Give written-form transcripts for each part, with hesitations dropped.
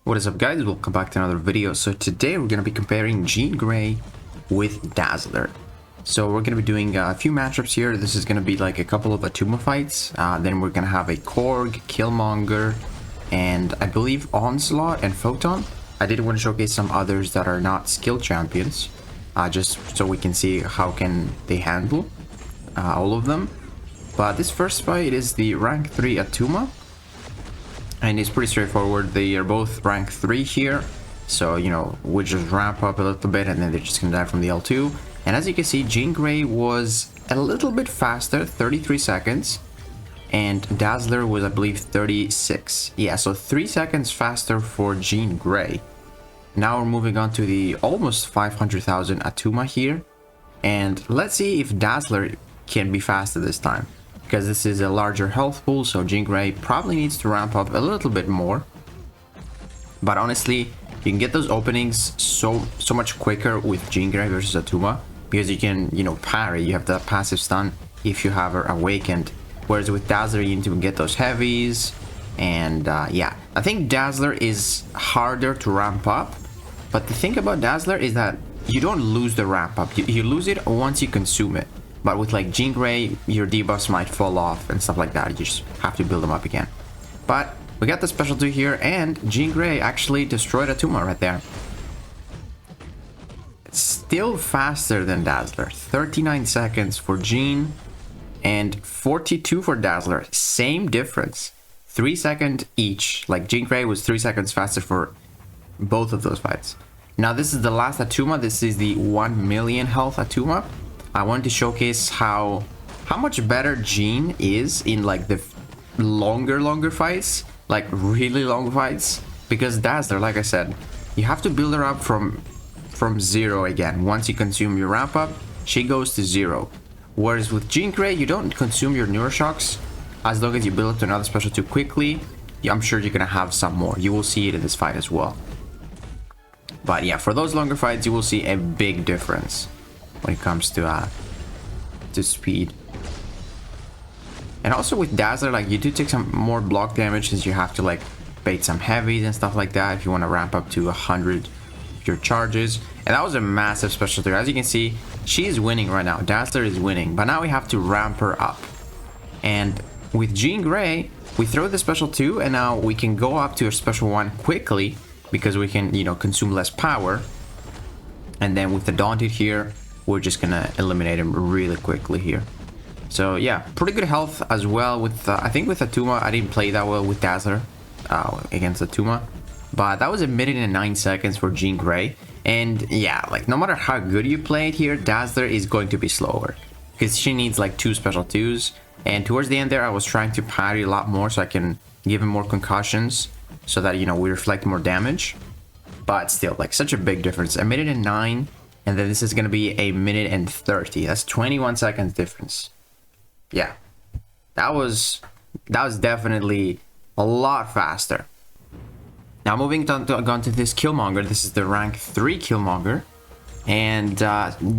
What is up, guys? Welcome back to another video. So today we're going to be comparing Jean Grey with Dazzler. So we're going to be doing a few matchups here. This is going to be like a couple of Attuma fights. Then we're going to have a Korg, Killmonger, and I believe Onslaught and Photon. I did want to showcase some others that are not skill champions, just so we can see how can they handle all of them. But this first fight is the rank 3 Attuma. And it's pretty straightforward. They are both rank 3 here. So, you know, we just ramp up a little bit and then they're just gonna die from the L2. And as you can see, Jean Grey was a little bit faster, 33 seconds. And Dazzler was, I believe, 36. Yeah, so 3 seconds faster for Jean Grey. Now we're moving on to the almost 500,000 Attuma here. And let's see if Dazzler can be faster this time, because this is a larger health pool, so Jean Grey probably needs to ramp up a little bit more. But honestly, you can get those openings so much quicker with Jean Grey versus Attuma, because you can, you know, parry. You have the passive stun if you have her awakened, whereas with Dazzler you need to get those heavies. And yeah, I think Dazzler is harder to ramp up, but the thing about Dazzler is that you don't lose the ramp up. You lose it once you consume it. But with like Jean Grey, your debuffs might fall off and stuff like that. You just have to build them up again. But we got the special 2 here, and Jean Grey actually destroyed Attuma right there. It's still faster than Dazzler. 39 seconds for Jean and 42 for Dazzler. Same difference. 3 seconds each. Like Jean Grey was 3 seconds faster for both of those fights. Now this is the last Attuma. This is the 1 million health Attuma. I wanted to showcase how much better Jean is in like the longer fights, like really long fights, because Dazzler, like I said, you have to build her up from 0 again. Once you consume your ramp up, she goes to 0. Whereas with Jean Grey, you don't consume your neuroshocks. As long as you build up to another special 2 quickly, I'm sure you're gonna have some more. You will see it in this fight as well. But yeah, for those longer fights, you will see a big difference when it comes to speed. And also with Dazzler, like, you do take some more block damage, since you have to like bait some heavies and stuff like that if you want to ramp up to 100 of your charges. And that was a massive special 3. As you can see, she is winning right now. Dazzler is winning, but now we have to ramp her up. And with Jean Grey, we throw the special 2, and now we can go up to a special 1 quickly, because we can, you know, consume less power. And then with the Daunted here, we're just gonna eliminate him really quickly here. So yeah, pretty good health as well with I think with Attuma. I didn't play that well with Dazzler against Attuma, but that was 1 minute and 9 seconds for Jean Grey. And yeah, like, no matter how good you play it here, Dazzler is going to be slower, because she needs like 2 special 2s. And towards the end there, I was trying to parry a lot more so I can give him more concussions, so that, you know, we reflect more damage. But still, like, such a big difference. 1 minute and 9. And then this is going to be 1 minute and 30. That's 21 seconds difference. Yeah, that was definitely a lot faster. Now moving on to this Killmonger. This is the rank 3 Killmonger. And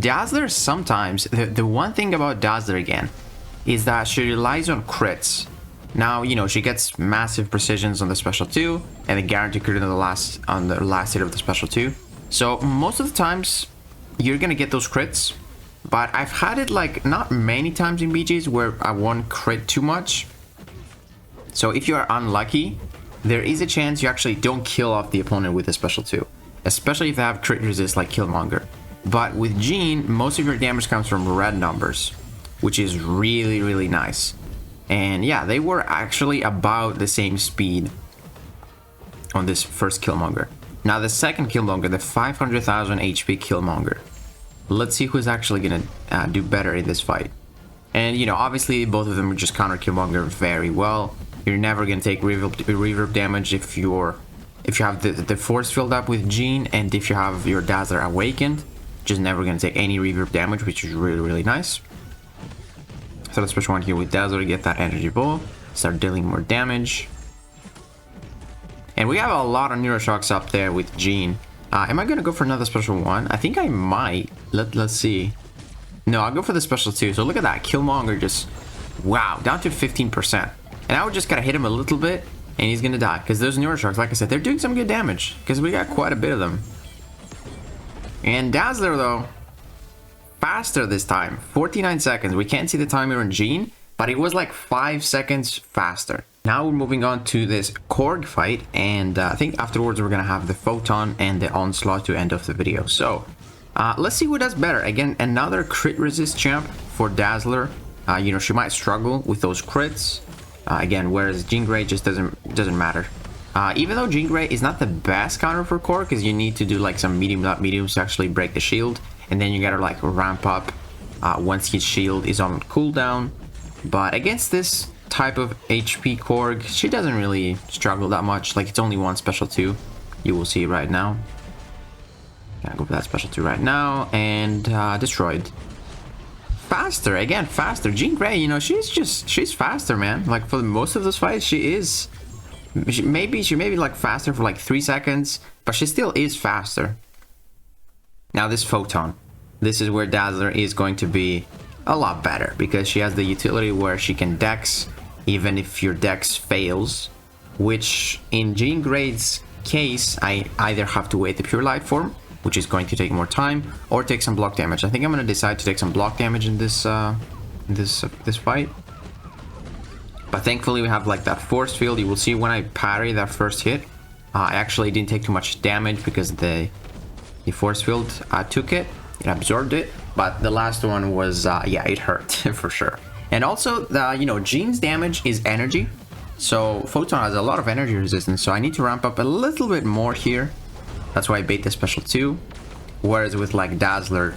Dazzler, sometimes, the one thing about Dazzler again is that she relies on crits. Now, you know, she gets massive precisions on the special 2 and a guaranteed crit on the last hit of the special 2. So most of the times you're gonna get those crits, but I've had it like not many times in BGs where I won't crit too much. So if you are unlucky, there is a chance you actually don't kill off the opponent with a special 2, especially if they have crit resist like Killmonger. But with Jean, most of your damage comes from red numbers, which is really nice. And yeah, they were actually about the same speed on this first Killmonger. Now the second Killmonger, the 500,000 HP Killmonger. Let's see who's actually gonna do better in this fight. And, you know, obviously both of them just counter Killmonger very well. You're never gonna take reverb damage if you have the force filled up with Jean, and if you have your Dazzler awakened, just never gonna take any reverb damage, which is really nice. So let's push 1 here with Dazzler, get that energy ball, start dealing more damage. And we have a lot of neuroshocks up there with Jean. Am I gonna go for another special 1? I think I might. Let's see. No, I'll go for the special 2. So look at that, Killmonger just, wow, down to 15%. And I would just gotta hit him a little bit, and he's gonna die. Because those Neurosharks, like I said, they're doing some good damage. Because we got quite a bit of them. And Dazzler, though, faster this time. 49 seconds. We can't see the timer on Jean, but it was like 5 seconds faster. Now we're moving on to this Korg fight, and I think afterwards we're gonna have the Photon and the Onslaught to end off the video. So let's see who does better. Again, another crit resist champ for Dazzler. You know, she might struggle with those crits. Again, whereas Jean Grey just doesn't matter. Even though Jean Grey is not the best counter for Korg, because you need to do like some mediums to actually break the shield, and then you gotta like ramp up once his shield is on cooldown. But against this type of HP Korg, she doesn't really struggle that much. Like, it's only one special 2. You will see right now. Gotta go for that special 2 right now, and destroyed. Faster, again, faster. Jean Grey, you know, she's faster, man. Like, for most of those fights, she may be like faster for like 3 seconds, but she still is faster. Now this Photon, this is where Dazzler is going to be a lot better, because she has the utility where she can dex even if your dex fails, which in Jean Grey's case, I either have to wait the pure life form, which is going to take more time, or take some block damage. I think I'm going to decide to take some block damage in this this fight. But thankfully we have like that force field. You will see when I parry that first hit, I actually didn't take too much damage because the force field took it, absorbed it. But the last one was, yeah, it hurt for sure. And also, you know, Jean's damage is energy. So Photon has a lot of energy resistance. So I need to ramp up a little bit more here. That's why I bait the special 2. Whereas with like Dazzler,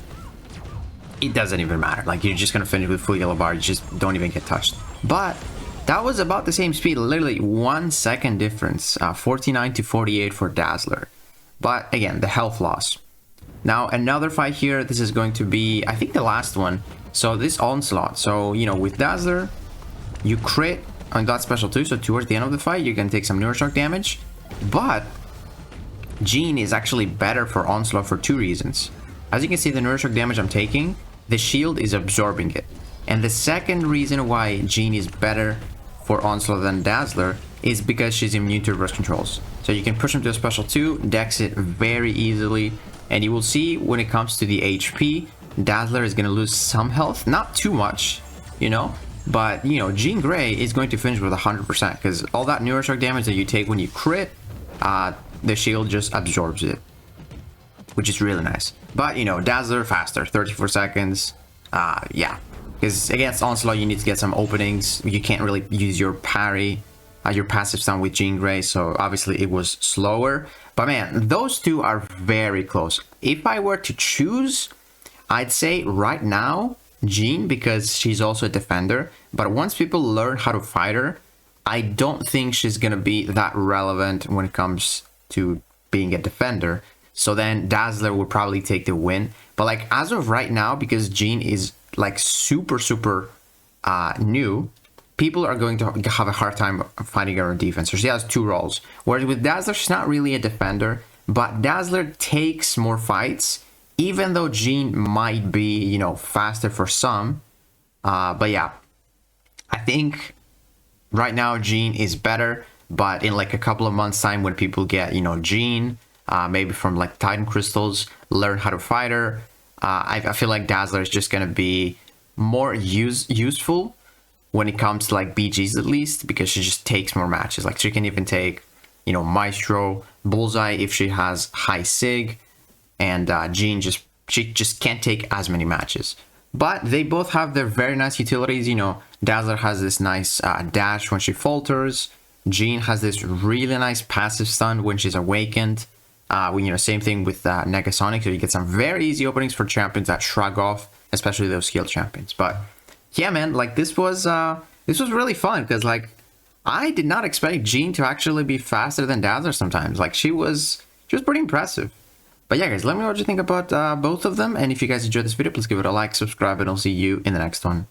it doesn't even matter. Like, you're just going to finish with full yellow bar. You just don't even get touched. But that was about the same speed. Literally 1 second difference. 49 to 48 for Dazzler. But again, the health loss. Now, another fight here, this is going to be, I think, the last one. So, this Onslaught. So, you know, with Dazzler, you crit on that special 2. So, towards the end of the fight, you can take some Neuroshock damage. But Jean is actually better for Onslaught for 2 reasons. As you can see, the Neuroshock damage I'm taking, the shield is absorbing it. And the second reason why Jean is better for Onslaught than Dazzler is because she's immune to reverse controls. So, you can push him to a special 2, dex it very easily. And you will see when it comes to the HP, Dazzler is going to lose some health. Not too much, you know. But, you know, Jean Grey is going to finish with 100%. Because all that Neuroshock damage that you take when you crit, the shield just absorbs it. Which is really nice. But, you know, Dazzler faster. 34 seconds. Yeah. Because against Onslaught, you need to get some openings. You can't really use your parry. Your passive stun with Jean Grey, so obviously it was slower. But man, those two are very close. If I were to choose, I'd say right now Jean, because she's also a defender. But once people learn how to fight her, I don't think she's gonna be that relevant when it comes to being a defender. So then Dazzler would probably take the win. But like, as of right now, because Jean is like super new, people are going to have a hard time fighting her on defense. So she has 2 roles. Whereas with Dazzler, she's not really a defender, but Dazzler takes more fights, even though Jean might be, you know, faster for some. But yeah, I think right now Jean is better, but in like a couple of months' time, when people get, you know, Jean, maybe from like Titan Crystals, learn how to fight her, I feel like Dazzler is just going to be more useful when it comes to like BGs, at least, because she just takes more matches. Like, she can even take, you know, Maestro, Bullseye if she has high Sig, and Jean she just can't take as many matches. But they both have their very nice utilities. You know, Dazzler has this nice dash when she falters. Jean has this really nice passive stun when she's awakened. You know, same thing with Negasonic, so you get some very easy openings for champions that shrug off, especially those skilled champions. But yeah, man, like, this was really fun, because like, I did not expect Jean to actually be faster than Dazzler sometimes. Like, she was pretty impressive. But yeah, guys, let me know what you think about both of them. And if you guys enjoyed this video, please give it a like, subscribe, and I'll see you in the next one.